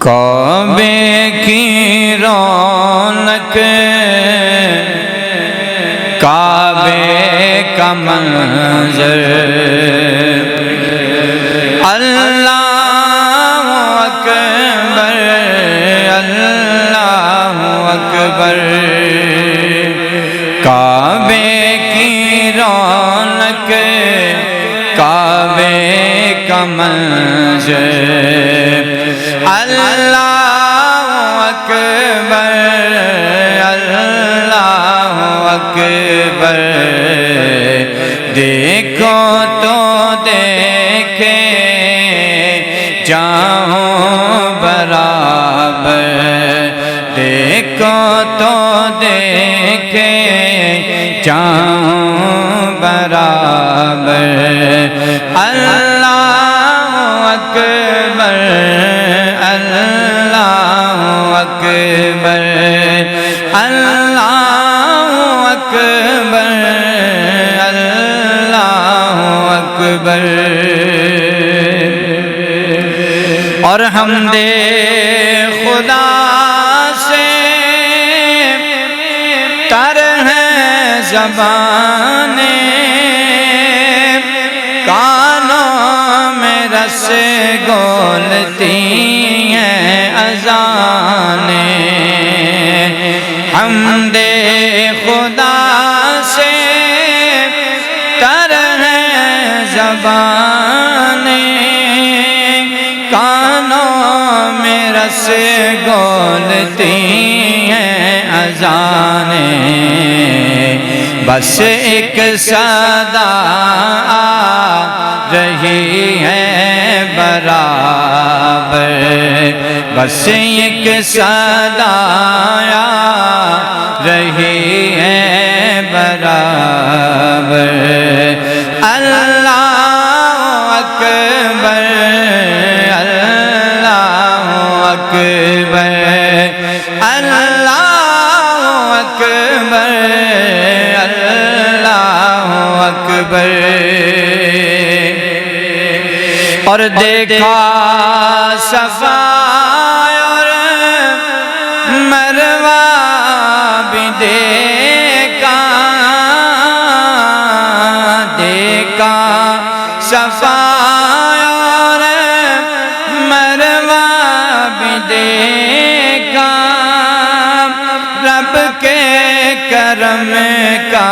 کعبے کی رونق کعبے کا منظر اللہ اکبر اللہ اکبر کعبے کی رونق کعبے کا منظر اللہ اکبر اللہ اکبر دیکھو تو دیکھے جاؤں برابر دیکھو تو دیکھے جاؤں برابر اللہ اکبر اللہ اکبر اللہ اکبر اللہ اکبر اور حمد خدا سے تر ہے زبانیں کانوں میں رس گولتی ہیں اذانیں حمد خدا سے تر ہے زبانیں کانوں میں رس گولتی ہیں اذانیں بس ایک صدا آ رہی ہے برابر بس ایک صدا آ رہی ہے برابر اللہ اکبر اللہ اکبر اللہ اکبر اللہ اکبر اور دیکھا صفا اور مروہ بھی دیکھا دیکھا صفا اور مروہ بھی دیکھا رب کے کرم کا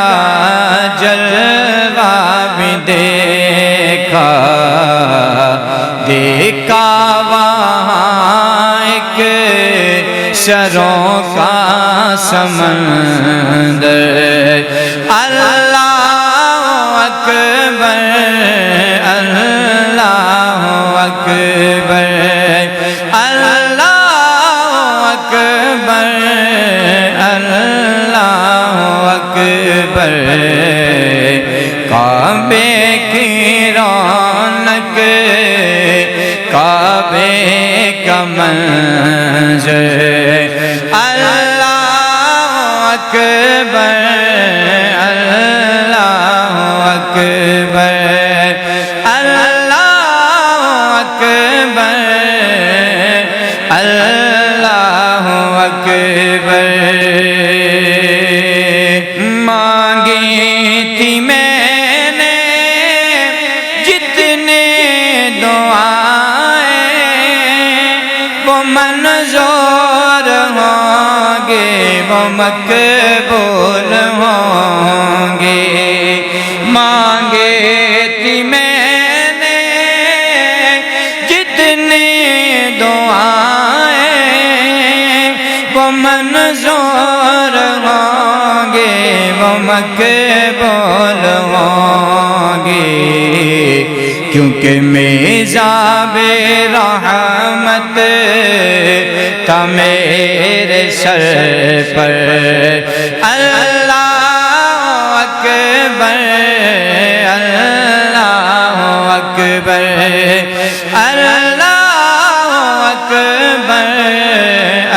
جلوہ بھی دیکھا دیکھا وہاں ایک شروں کا سمندر اللہ اکبر اللہ اکبر اللہ اکبر اللہ اکبر کعبے کی رونق کعبے کا منظر اللہ اکبر اللہ اکبر اللہ اکبر اللہ اکبر مانگی تھی میں نے جتنے دعائیں وہ منظور ہوں گے وہ مقبول ہوں گے مانگے تھی میں نے جتنے دعائیں وہ منظور ہوں گے وہ مقبول ہوں گے کیونکہ میزاب رحمت تھا میرے سر پر اللہ اکبر اللہ اکبر اللہ اکبر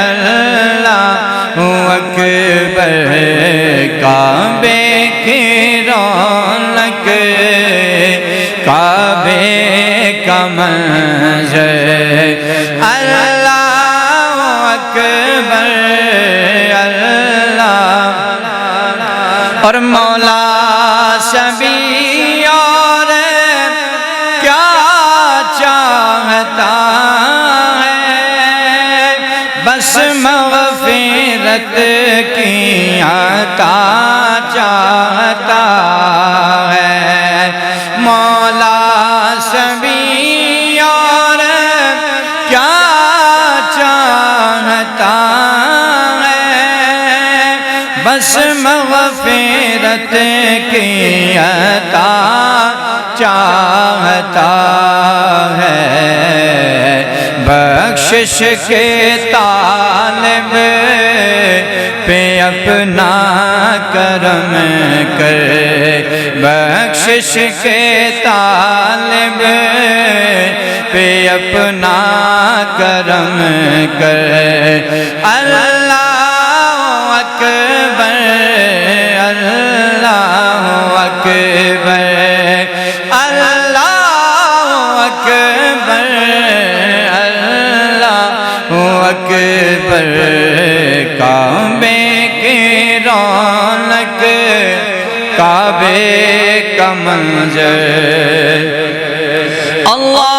اللہ اکبر کعبے کی رونق کعبے کا منظر اللہ اور مولا سبھی اور کیا چاہتا ہے بس مغفرت کی عطا چاہتا ہے مولا سبھی اور کیا چاہتا ہے بس مغفرت کی عطا چاہتا ہے بخشش کے طالب پہ اپنا کرم کر بخشش کے طالب پہ اپنا کرم کر اللہ اکبر اللہ اکبر اللہ اکبر اللہ اکبر کعبے کی رونق کعبے کا منظر اللہ